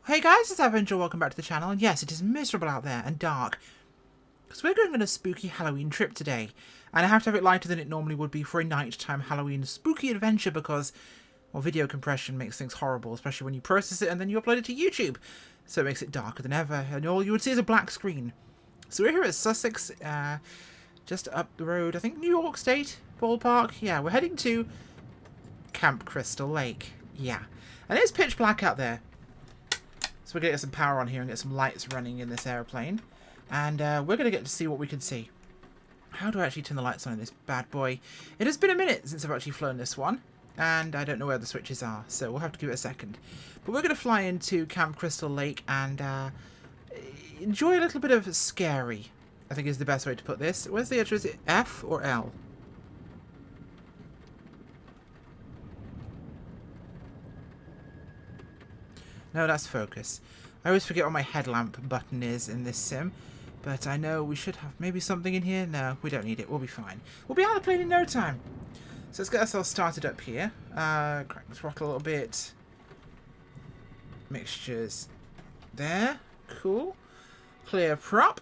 Hey guys, it's Avenger, welcome back to the channel, and yes, it is miserable out there and dark, because we're going on a spooky Halloween trip today, and I have to have it lighter than it normally would be for a nighttime Halloween spooky adventure because, well, video compression makes things horrible, especially when you process it and then you upload it to YouTube, so it makes it darker than ever, and all you would see is a black screen. So we're here at Sussex, just up the road, I think New York State, ballpark, yeah, we're heading to Camp Crystal Lake, yeah, and it's pitch black out there. So we're going to get some power on here and get some lights running in this airplane. And we're going to get to see what we can see. How do I actually turn the lights on in this bad boy? It has been a minute since I've actually flown this one. And I don't know where the switches are, so we'll have to give it a second. But we're going to fly into Camp Crystal Lake and enjoy a little bit of scary, I think is the best way to put this. Where's the edge? Is it F or L? No, that's focus. I always forget what my headlamp button is in this sim, but I know we should have maybe something in here. No, we don't need it. We'll be fine. We'll be out of the plane in no time. So let's get ourselves started up here. Crank the throttle a little bit. Mixtures there. Cool. Clear prop.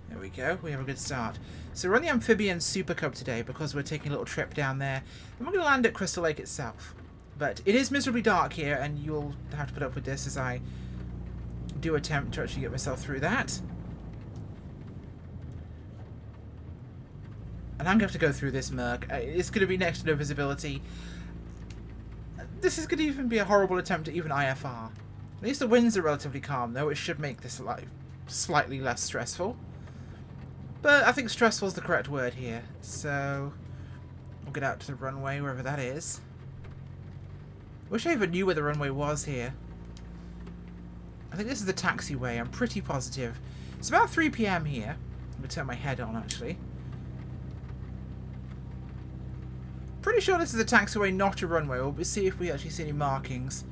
There we go. We have a good start. So we're on the Amphibian Super Cub today because we're taking a little trip down there. And we're going to land at Crystal Lake itself. But it is miserably dark here, and you'll have to put up with this as I do attempt to actually get myself through that. And I'm going to have to go through this murk. It's going to be next to no visibility. This is going to even be a horrible attempt at even IFR. At least the winds are relatively calm, though. It should make this like slightly less stressful. But I think stressful is the correct word here. So we'll get out to the runway, wherever that is. Wish I even knew where the runway was here. I think this is the taxiway, I'm pretty positive. It's about 3 PM here. I'm going to turn my head on, actually. Pretty sure this is a taxiway, not a runway. We'll see if we actually see any markings.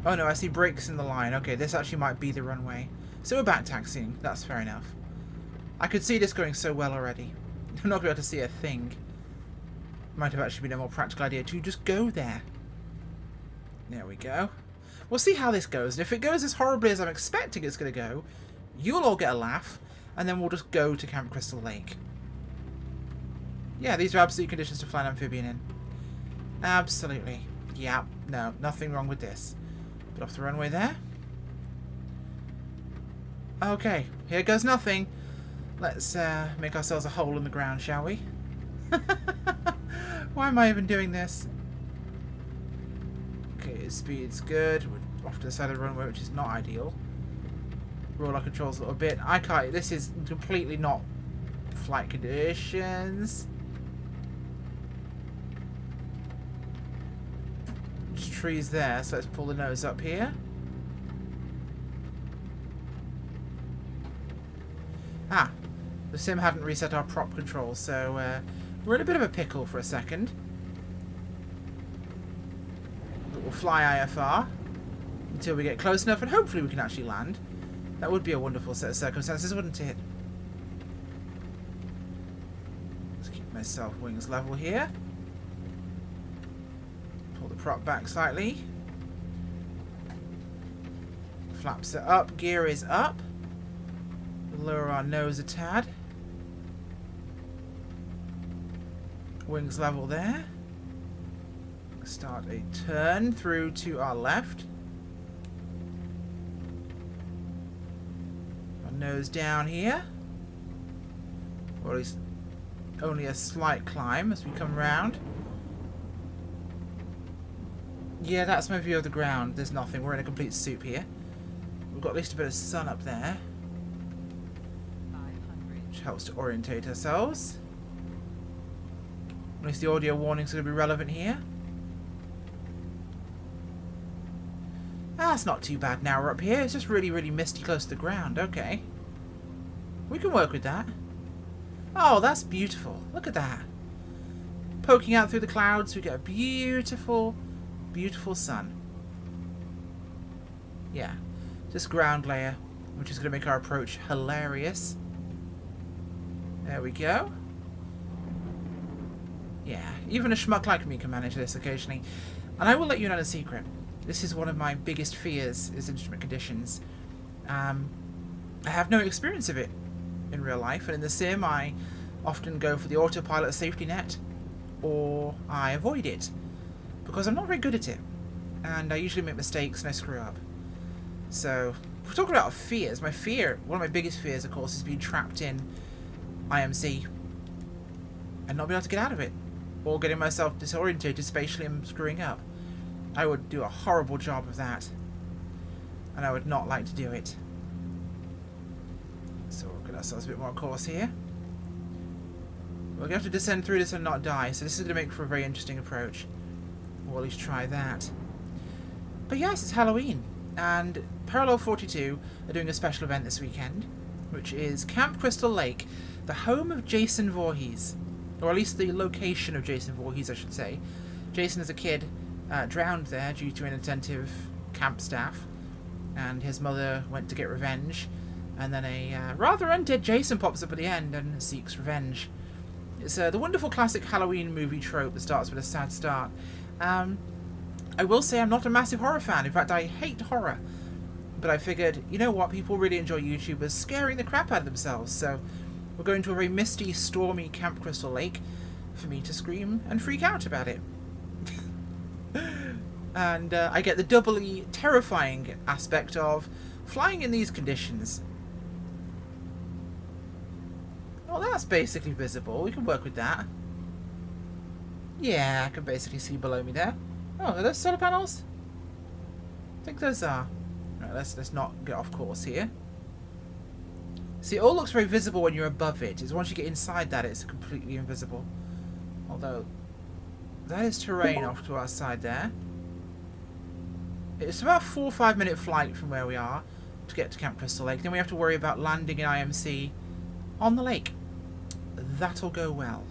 Oh no, I see breaks in the line. Okay, this actually might be the runway. So we're back taxiing. That's fair enough. I could see this going so well already. I'm not going to be able to see a thing. Might have actually been a more practical idea to just go there. There we go. We'll see how this goes. And if it goes as horribly as I'm expecting it's going to go, you'll all get a laugh. And then we'll just go to Camp Crystal Lake. Yeah, these are absolute conditions to fly an amphibian in. Absolutely. Yeah, no, nothing wrong with this. Get off the runway there. Okay, here goes nothing. Let's make ourselves a hole in the ground, shall we? Why am I even doing this? Okay, speed's good. We're off to the side of the runway, which is not ideal. Roll our controls a little bit. I can't. This is completely not flight conditions. There's trees there, so let's pull the nose up here. Ah, the sim hadn't reset our prop controls, so we're in a bit of a pickle for a second. But we'll fly IFR until we get close enough, and hopefully we can actually land. That would be a wonderful set of circumstances, wouldn't it? Let's keep myself wings level here. Pull the prop back slightly. Flaps it up, gear is up. Lower our nose a tad. Wings level there. Start a turn through to our left. Our nose down here. Or at least only a slight climb as we come round. Yeah, that's my view of the ground. There's nothing. We're in a complete soup here. We've got at least a bit of sun up there. Which helps to orientate ourselves. At least the audio warnings are going to be relevant here. That's not too bad now we're up here. It's just really, really misty close to the ground. Okay. We can work with that. Oh, that's beautiful. Look at that. Poking out through the clouds, we get a beautiful, beautiful sun. Yeah. Just ground layer, which is going to make our approach hilarious. There we go. Yeah, even a schmuck like me can manage this occasionally. And I will let you know a secret. This is one of my biggest fears, is instrument conditions. I have no experience of it in real life, and in the sim I often go for the autopilot safety net, or I avoid it, because I'm not very good at it, and I usually make mistakes and I screw up. So, if we're talking about fears, one of my biggest fears, of course, is being trapped in IMC and not being able to get out of it, or getting myself disorientated spatially and screwing up. I would do a horrible job of that, and I would not like to do it. So we'll get ourselves a bit more course here. We're going to have to descend through this and not die, so this is going to make for a very interesting approach. Or at least try that. But yes, it's Halloween, and Parallel 42 are doing a special event this weekend, which is Camp Crystal Lake, the home of Jason Voorhees. Or at least the location of Jason Voorhees, I should say. Jason, as a kid, drowned there due to inattentive camp staff, and his mother went to get revenge, and then a rather undead Jason pops up at the end and seeks revenge. It's the wonderful classic Halloween movie trope that starts with a sad start. I will say I'm not a massive horror fan. In fact, I hate horror. But I figured, you know what, people really enjoy YouTubers scaring the crap out of themselves, so we're going to a very misty, stormy Camp Crystal Lake for me to scream and freak out about it. And I get the doubly terrifying aspect of flying in these conditions. Well, that's basically visible. We can work with that. Yeah, I can basically see below me there. Oh, are those solar panels? I think those are. Right, let's not get off course here. See, it all looks very visible when you're above it. It's once you get inside that, it's completely invisible. Although, that is terrain off to our side there. It's about a 4 or 5 minute flight from where we are to get to Camp Crystal Lake. Then we have to worry about landing in IMC on the lake. That'll go well.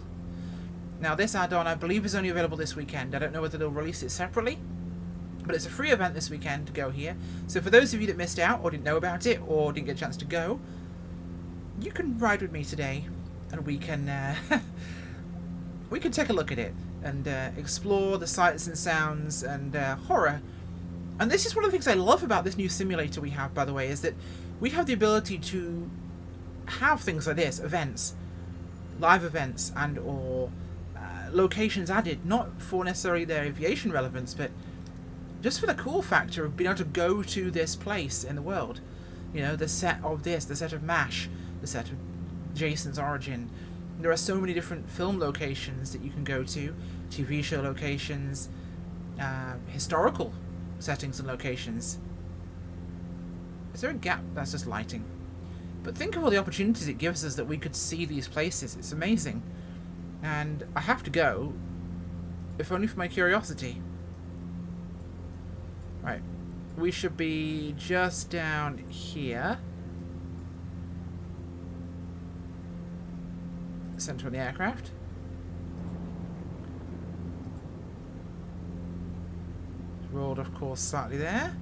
Now, this add-on, I believe, is only available this weekend. I don't know whether they'll release it separately, but it's a free event this weekend to go here. So for those of you that missed out or didn't know about it or didn't get a chance to go, you can ride with me today, and we can we can take a look at it and explore the sights and sounds and horror. And this is one of the things I love about this new simulator we have, by the way, is that we have the ability to have things like this, events, live events, and or locations added, not for necessarily their aviation relevance, but just for the cool factor of being able to go to this place in the world. You know, the set of this, the set of MASH, the set of Jason's origin. There are so many different film locations that you can go to, TV show locations, historical settings and locations. Is there a gap? That's just lighting. But think of all the opportunities it gives us that we could see these places. It's amazing. And I have to go, if only for my curiosity. Right. We should be just down here. Center of the aircraft. Rolled, of course, slightly there.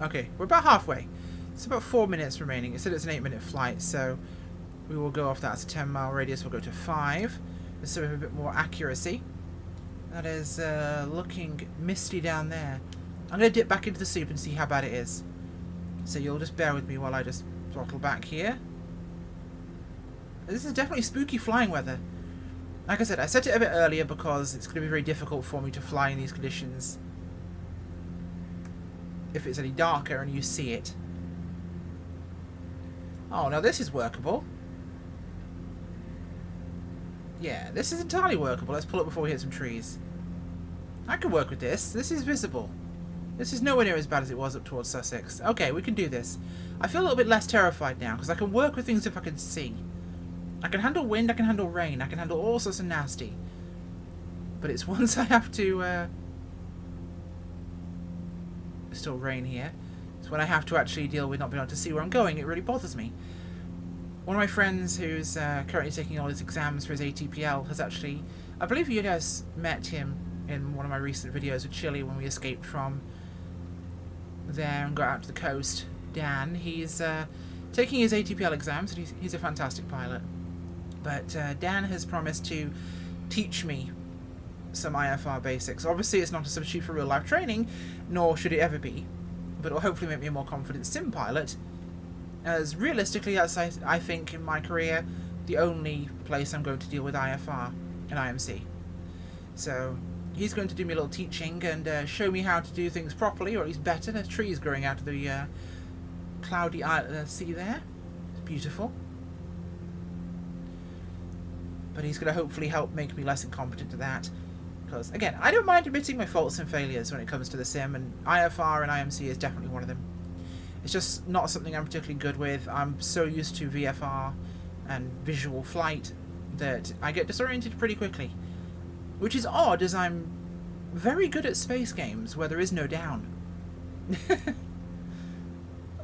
Okay, we're about halfway. It's about 4 minutes remaining. It said it's an 8-minute flight, so we will go off that. It's a 10-mile radius. We'll go to 5, just so we have a bit more accuracy. That is looking misty down there. I'm going to dip back into the soup and see how bad it is. So you'll just bear with me while I just throttle back here. This is definitely spooky flying weather. Like I said, I set it a bit earlier because it's going to be very difficult for me to fly in these conditions if it's any darker and you see it. Oh, now this is workable. Yeah, this is entirely workable. Let's pull it before we hit some trees. I can work with this. This is visible. This is nowhere near as bad as it was up towards Sussex. Okay, we can do this. I feel a little bit less terrified now because I can work with things if I can see. I can handle wind, I can handle rain, I can handle all sorts of nasty. But it's once I have to... It's still rain here. It's when I have to actually deal with not being able to see where I'm going, it really bothers me. One of my friends who's currently taking all his exams for his ATPL has actually... I believe you guys met him in one of my recent videos with Chile when we escaped from there and got out to the coast. Dan, he's taking his ATPL exams, and he's a fantastic pilot. But Dan has promised to teach me some IFR basics. Obviously, it's not a substitute for real-life training, nor should it ever be, but it'll hopefully make me a more confident sim pilot, as realistically, that's, I think, in my career, the only place I'm going to deal with IFR and IMC. So he's going to do me a little teaching and show me how to do things properly, or at least better. There's trees growing out of the cloudy sea there. It's beautiful. But he's going to hopefully help make me less incompetent at that. Because, again, I don't mind admitting my faults and failures when it comes to the sim, and IFR and IMC is definitely one of them. It's just not something I'm particularly good with. I'm so used to VFR and visual flight that I get disoriented pretty quickly. Which is odd, as I'm very good at space games where there is no down.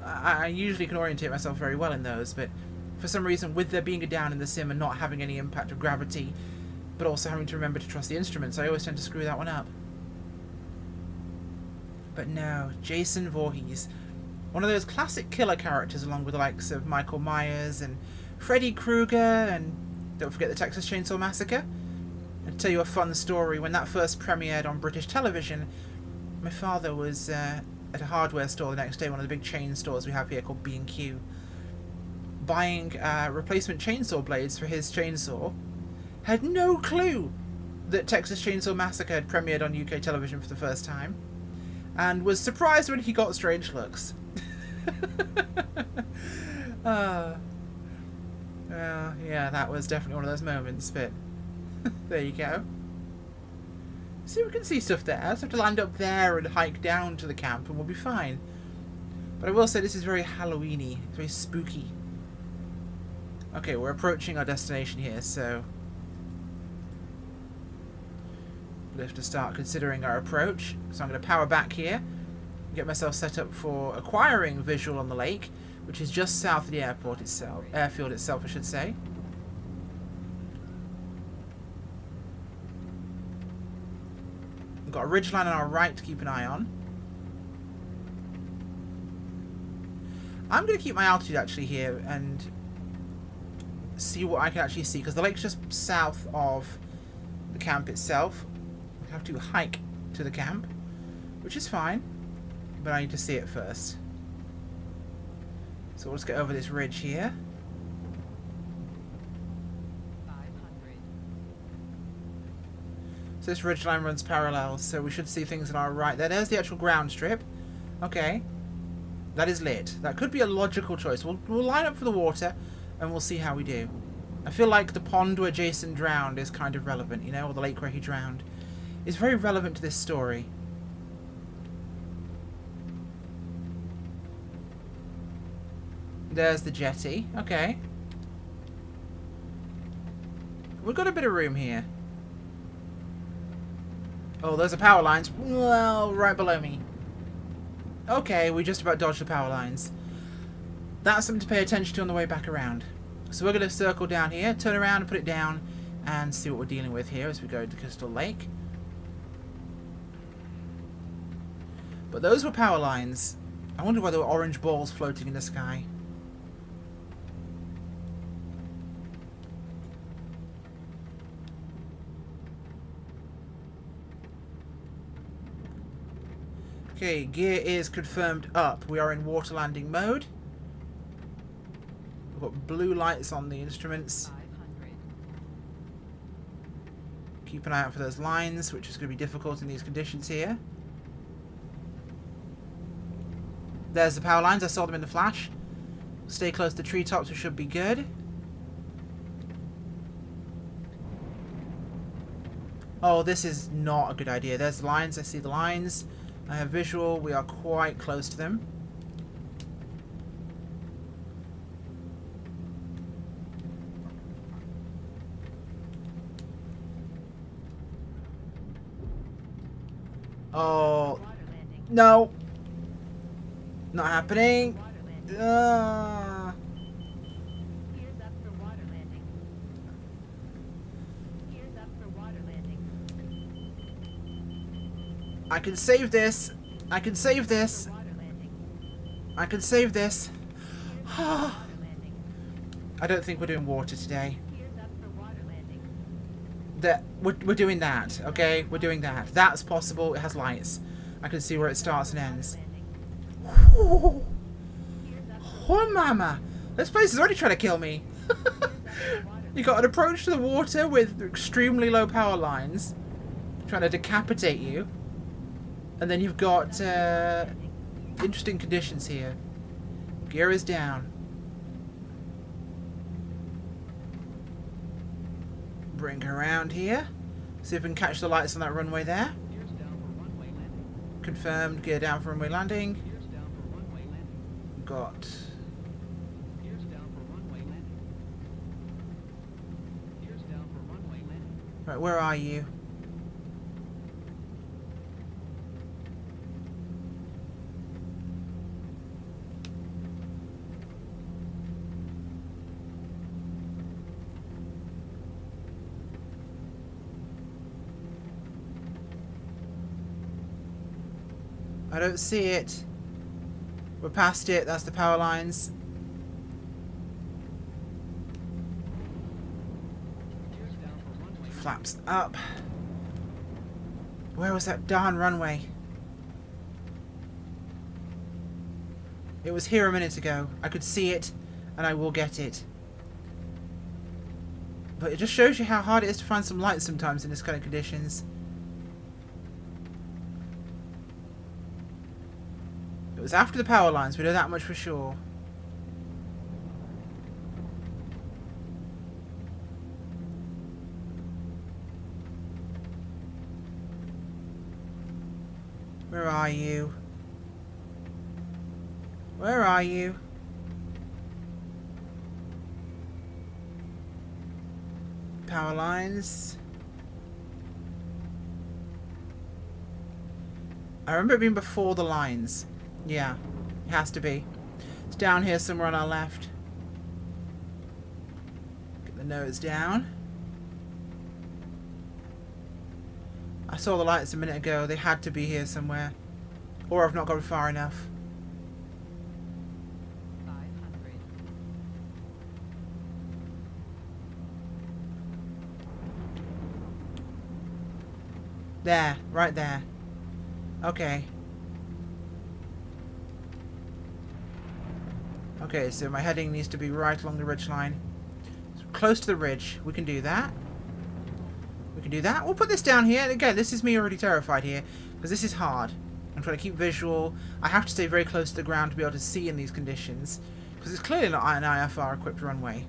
I usually can orientate myself very well in those, but for some reason, with there being a down in the sim and not having any impact of gravity, but also having to remember to trust the instruments, I always tend to screw that one up. But no, Jason Voorhees. One of those classic killer characters, along with the likes of Michael Myers and Freddy Krueger, and don't forget the Texas Chainsaw Massacre. I'll tell you a fun story. When that first premiered on British television, my father was at a hardware store the next day, one of the big chain stores we have here called B&Q, buying replacement chainsaw blades for his chainsaw. Had no clue that Texas Chainsaw Massacre had premiered on UK television for the first time, and was surprised when he got strange looks. Well, yeah, that was definitely one of those moments, but there you go. See, we can see stuff there. I just have to land up there and hike down to the camp and we'll be fine. But I will say this is very Halloweeny. It's very spooky. Okay, we're approaching our destination here, so we'll have to start considering our approach. So I'm going to power back here, get myself set up for acquiring visual on the lake, which is just south of the airport itself, airfield itself, I should say. We've got a ridgeline on our right to keep an eye on. I'm going to keep my altitude actually here and see what I can actually see, because the lake's just south of the camp itself. I have to hike to the camp, which is fine, but I need to see it first. So let's get over this ridge here. 500. So this ridge line runs parallel, so we should see things on our right there. There's the actual ground strip. Okay. That is lit. That could be a logical choice. We'll line up for the water, and we'll see how we do. I feel like the pond where Jason drowned is kind of relevant, you know, or the lake where he drowned. It's very relevant to this story. There's the jetty. Okay. We've got a bit of room here. Oh, those are power lines. Well, right below me. Okay, we just about dodged the power lines. That's something to pay attention to on the way back around. So we're going to circle down here, turn around and put it down, and see what we're dealing with here as we go to Crystal Lake. But those were power lines. I wonder why there were orange balls floating in the sky. Okay, gear is confirmed up. We are in water landing mode. We've got blue lights on the instruments. 500. Keep an eye out for those lines, which is going to be difficult in these conditions here. There's the power lines. I saw them in the flash. Stay close to treetops, we should be good. Oh, this is not a good idea. There's the lines. I see the lines. I have visual. We are quite close to them. Oh, no. Not happening. Gears up for water landing. Gears up for water landing. I can save this. I can save this. Water landing. I can save this. Water landing. I don't think we're doing water today. Gears up for water landing. We're doing that, okay? We're doing that. That's possible. It has lights. I can see where it starts and ends. Landing. Ooh. Gears up Oh, mama. This place is already trying to kill me. for water. You got an approach to the water with extremely low power lines, trying to decapitate you. And then you've got interesting conditions here. Gear is down. Bring her around here. See if we can catch the lights on that runway there. Gears down for runway landing. Confirmed. Gear down for runway landing. Gears down for runway landing. Got. Gears down for runway landing. Gears down for runway landing. Right, where are you? I don't see it. We're past it. That's the power lines. Gears down for runway. Flaps up. Where was that darn runway? It was here a minute ago. I could see it, and I will get it. But it just shows you how hard it is to find some light sometimes in this kind of conditions. It was after the power lines, we know that much for sure. Where are you? Where are you? Power lines. I remember it being before the lines. Yeah, it has to be. It's down here somewhere on our left. Get the nose down. I saw the lights a minute ago. They had to be here somewhere. Or I've not gone far enough. 500. There, right there. Okay. Okay, so my heading needs to be right along the ridge line. So close to the ridge. We can do that. We can do that. We'll put this down here. Again, this is me already terrified here, because this is hard. I'm trying to keep visual. I have to stay very close to the ground to be able to see in these conditions, because it's clearly not an IFR-equipped runway.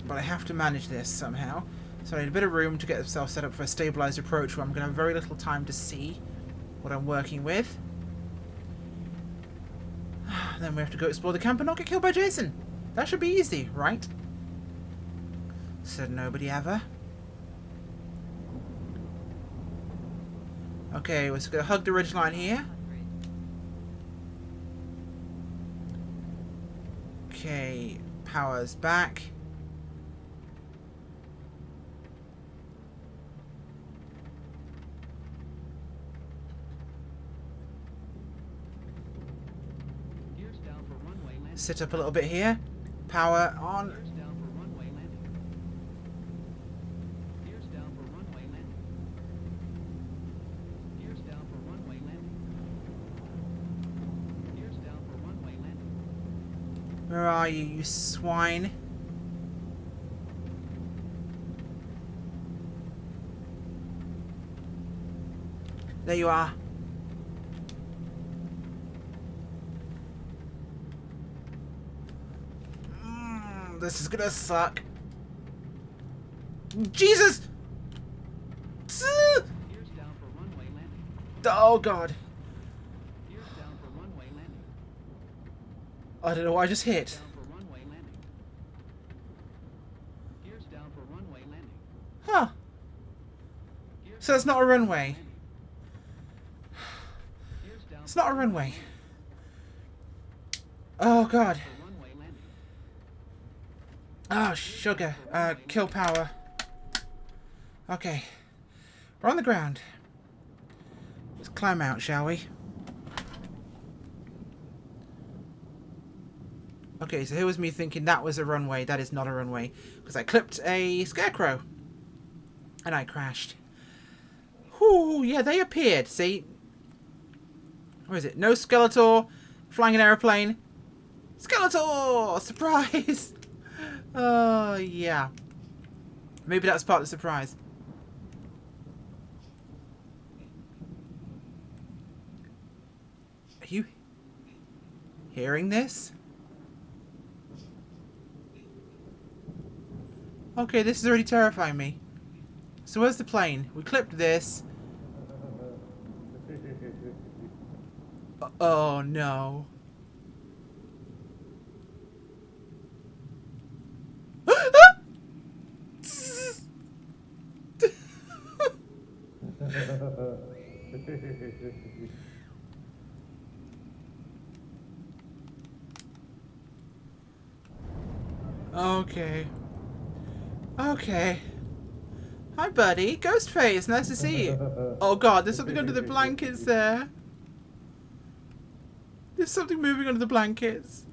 But I have to manage this somehow. So I need a bit of room to get myself set up for a stabilized approach where I'm going to have very little time to see what I'm working with. Then we have to go explore the camp and not get killed by Jason. That should be easy, right? Said nobody ever. Okay, we're just going to hug the ridgeline here. 100. Okay, power's back. Gears down for runway landing. Sit up a little bit here. Power on. Gears down for runway landing. Gears down for runway landing. Gears down for runway landing. Gears down for runway landing. Where are you, you swine? There you are. This is gonna suck. Jesus! Gears down for runway landing. Oh god. Gears down for runway landing. I don't know what I just hit. Down for runway landing. Gears down for runway landing. Huh. Gears So it's not a runway. landing. Gears down It's not a runway. landing. Oh god. For runway landing. Oh, sugar. Kill power. Okay. We're on the ground. Let's climb out, shall we? Okay, so here was me thinking that was a runway. That is not a runway. Because I clipped a scarecrow. And I crashed. Whoo, yeah, they appeared. See? Where is it? No Skeletor. Flying an aeroplane. Skeletor! Surprise! Oh, yeah. Maybe that's part of the surprise. Are you hearing this? Okay, this is already terrifying me. So where's the plane? We clipped this. Oh no. Okay. Okay. Hi, buddy. Ghostface. Nice to see you. Oh, God. There's something under the blankets there. There's something moving under the blankets.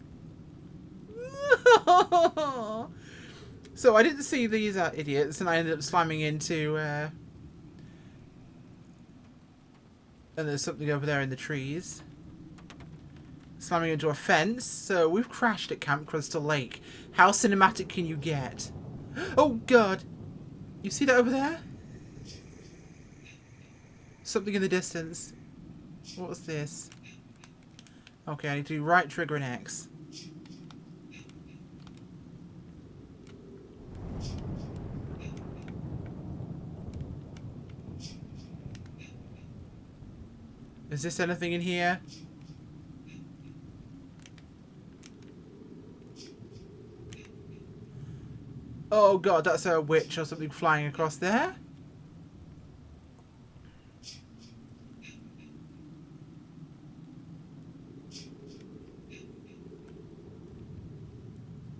So I didn't see these idiots, and I ended up slamming into... and there's something over there in the trees. Slamming into a fence. So we've crashed at Camp Crystal Lake. How cinematic can you get? Oh, God. You see that over there? Something in the distance. What's this? Okay, I need to do right trigger and X. Is this anything in here? Oh god, that's a witch or something flying across there.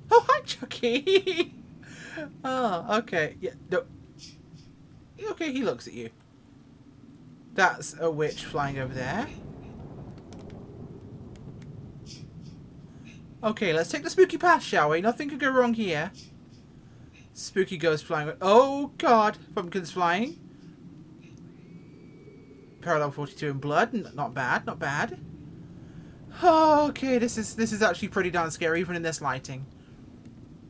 Oh, hi, Chucky. Oh, okay. Yeah, no. Okay, he looks at you. That's a witch flying over there. Okay, let's take the spooky path, shall we? Nothing could go wrong here. Spooky ghost flying. Oh god, pumpkins flying. Parallel 42 in blood. Not bad, not bad. Oh, okay, this is actually pretty darn scary, even in this lighting.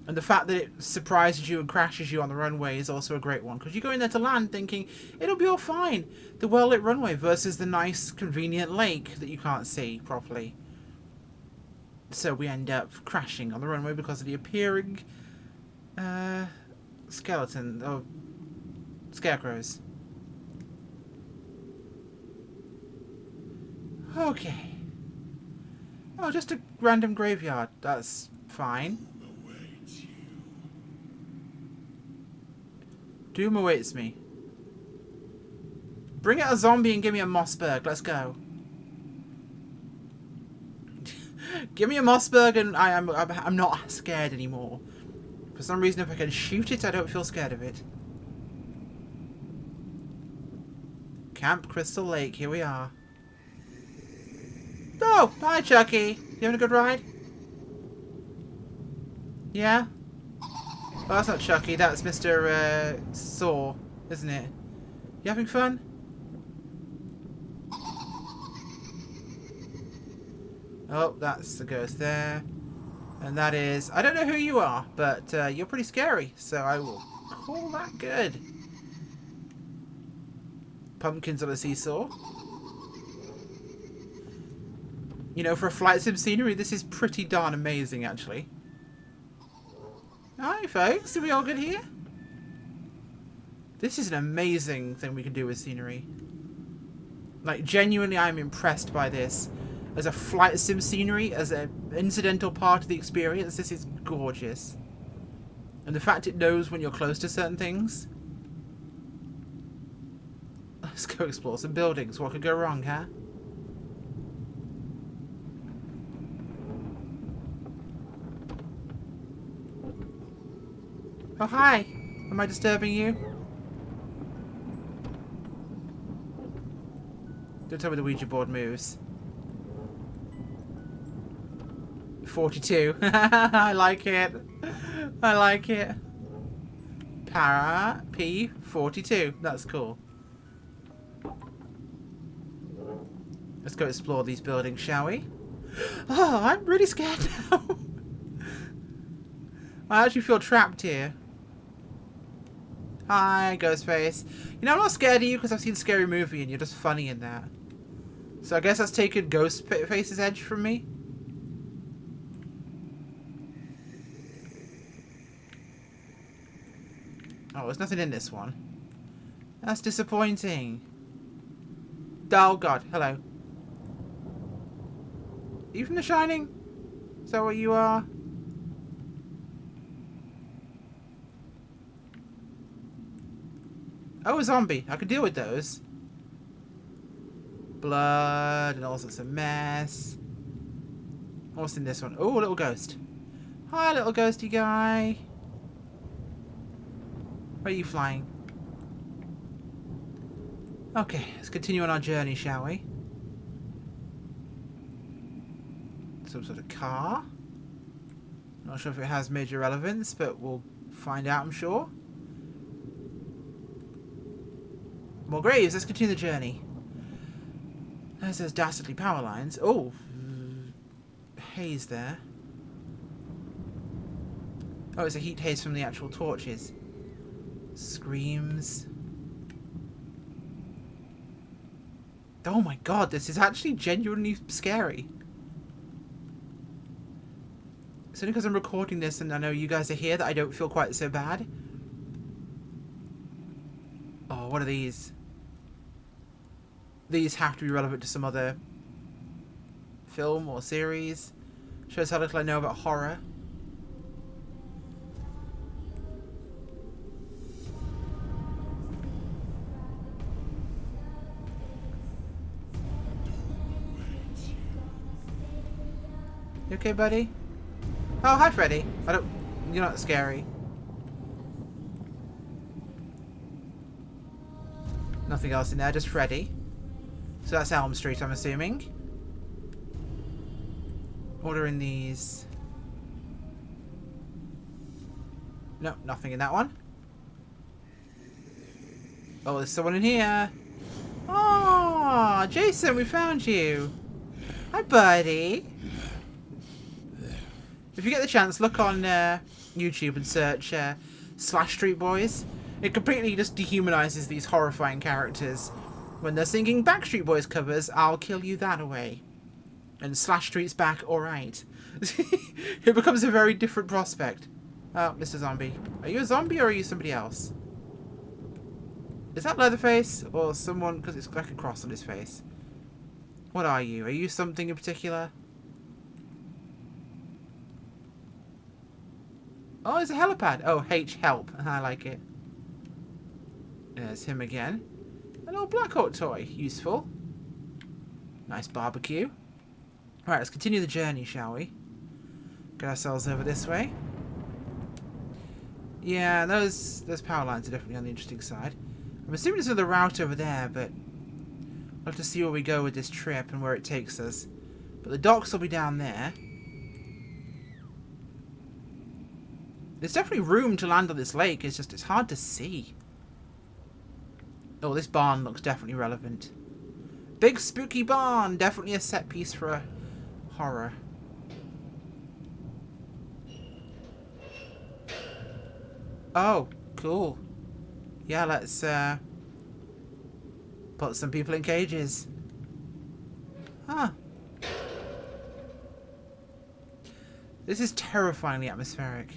And the fact that it surprises you and crashes you on the runway is also a great one. Because you go in there to land thinking, it'll be all fine. The well-lit runway versus the nice, convenient lake that you can't see properly. So we end up crashing on the runway because of the appearing skeleton, or scarecrows. Okay. Oh, just a random graveyard. That's fine. Doom awaits me. Bring out a zombie and give me a Mossberg. Let's go. Give me a Mossberg and I'm not scared anymore. For some reason, if I can shoot it, I don't feel scared of it. Camp Crystal Lake. Here we are. Oh, hi, Chucky. You having a good ride? Yeah? Oh, that's not Chucky. That's Mr. Saw, isn't it? You having fun? Oh, that's the ghost there. And that is... I don't know who you are, but you're pretty scary. So I will call that good. Pumpkins on a seesaw. You know, for a flight sim scenery, this is pretty darn amazing, actually. Hi, folks. Are we all good here? This is an amazing thing we can do with scenery. Like, genuinely, I'm impressed by this. As a flight sim scenery, as an incidental part of the experience, this is gorgeous. And the fact it knows when you're close to certain things. Let's go explore some buildings. What could go wrong, huh? Oh, hi. Am I disturbing you? Don't tell me the Ouija board moves. 42. I like it. I like it. Para P42. That's cool. Let's go explore these buildings, shall we? Oh, I'm really scared now. I actually feel trapped here. Hi, Ghostface. You know, I'm not scared of you because I've seen Scary Movie and you're just funny in that. So I guess that's taken Ghostface's edge from me. Oh, there's nothing in this one. That's disappointing. Oh god, hello. Are you from The Shining? Is that what you are? Oh, a zombie. I could deal with those. Blood and all sorts of mess. What's in this one? Oh, a little ghost. Hi, little ghosty guy. Where are you flying? Okay, let's continue on our journey, shall we? Some sort of car. Not sure if it has major relevance, but we'll find out, I'm sure. More graves. Let's continue the journey. There's those dastardly power lines. Oh, haze there. Oh, it's a heat haze from the actual torches. Screams. Oh my god, this is actually genuinely scary. It's only because I'm recording this and I know you guys are here that I don't feel quite so bad. Oh, what are these? These have to be relevant to some other film or series. Shows how little I know about horror. You okay, buddy? Oh, hi, Freddy. You're not scary. Nothing else in there, just Freddy. So that's Elm Street, I'm assuming. Ordering these. No, nothing in that one. Oh, there's someone in here. Oh, Jason, we found you. Hi, buddy. If you get the chance, look on YouTube and search Slash Street Boys. It completely just dehumanizes these horrifying characters. When they're singing Backstreet Boys covers, I'll kill you that away. And Slash Street's back, alright. It becomes a very different prospect. Oh, Mr. Zombie. Are you a zombie or are you somebody else? Is that Leatherface? Or someone, because it's like a cross on his face. What are you? Are you something in particular? Oh, it's a helipad. Oh, H, help. I like it. There's him again. A little Black Hawk toy. Useful. Nice barbecue. Alright, let's continue the journey, shall we? Get ourselves over this way. Yeah, those power lines are definitely on the interesting side. I'm assuming there's another route over there, but I'll have to see where we go with this trip and where it takes us. But the docks will be down there. There's definitely room to land on this lake, it's just, it's hard to see. Oh, this barn looks definitely relevant. Big spooky barn! Definitely a set piece for a horror. Oh, cool. Yeah, let's put some people in cages. Huh. This is terrifyingly atmospheric.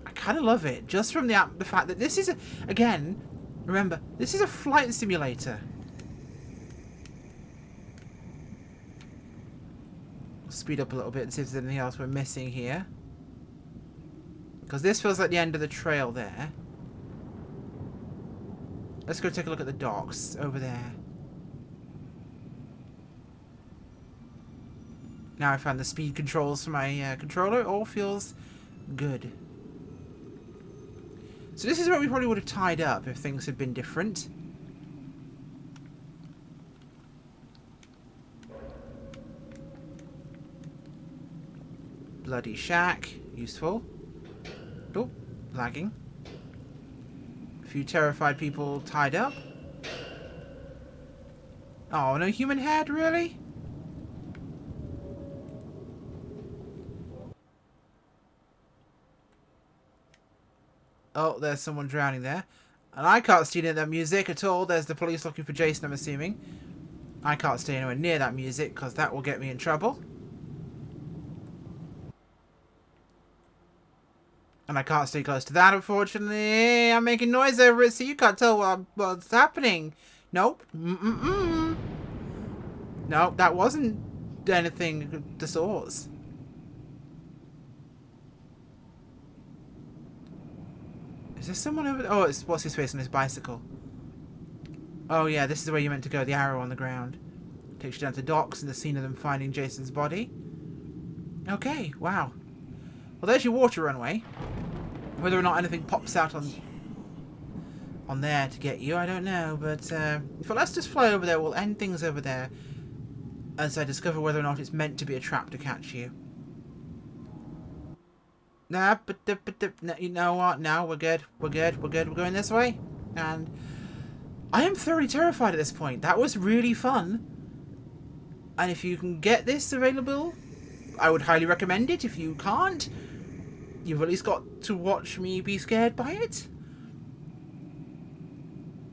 I kind of love it, just from the fact that this is, again, remember, this is a flight simulator. We'll speed up a little bit and see if there's anything else we're missing here. Because this feels like the end of the trail there. Let's go take a look at the docks over there. Now I found the speed controls for my controller. It all feels good. So this is where we probably would have tied up if things had been different. bloody shack. Useful. Oh, lagging. A few terrified people tied up. Oh, no human head, really? Oh, there's someone drowning there. And I can't see any of that music at all. There's the police looking for Jason, I'm assuming. I can't stay anywhere near that music because that will get me in trouble. And I can't stay close to that, unfortunately. I'm making noise over it, so you can't tell what's happening. Nope. Nope, that wasn't anything of the sorts. Is there someone over there? Oh, it's what's his face on his bicycle. Oh yeah, this is the way you're meant to go, the arrow on the ground. Takes you down to docks and the scene of them finding Jason's body. Okay, wow. Well, there's your water runway. Whether or not anything pops out on there to get you, I don't know. But let's just fly over there. We'll end things over there as I discover whether or not it's meant to be a trap to catch you. Nah, but you know what? No, we're good. We're good. We're good. We're going this way. And I am thoroughly terrified at this point. That was really fun. And if you can get this available, I would highly recommend it. If you can't, you've at least got to watch me be scared by it.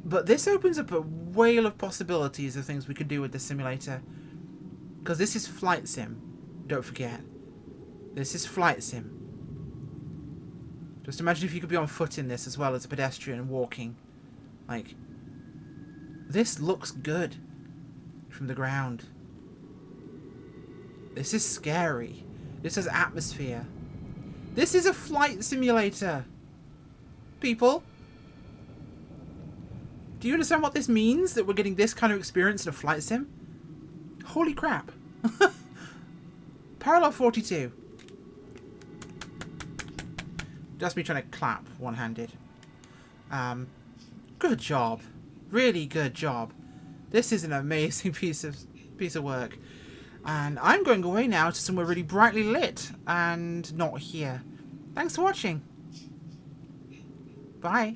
But this opens up a whale of possibilities of things we could do with this simulator. Because this is flight sim. Don't forget. This is flight sim. Just imagine if you could be on foot in this as well as a pedestrian walking. Like, this looks good from the ground. This is scary. This has atmosphere. This is a flight simulator. People. Do you understand what this means? That we're getting this kind of experience in a flight sim? Holy crap. Parallel 42. Just me trying to clap one-handed. Good job. Really good job. This is an amazing piece of work. And I'm going away now to somewhere really brightly lit and not here. Thanks for watching. Bye.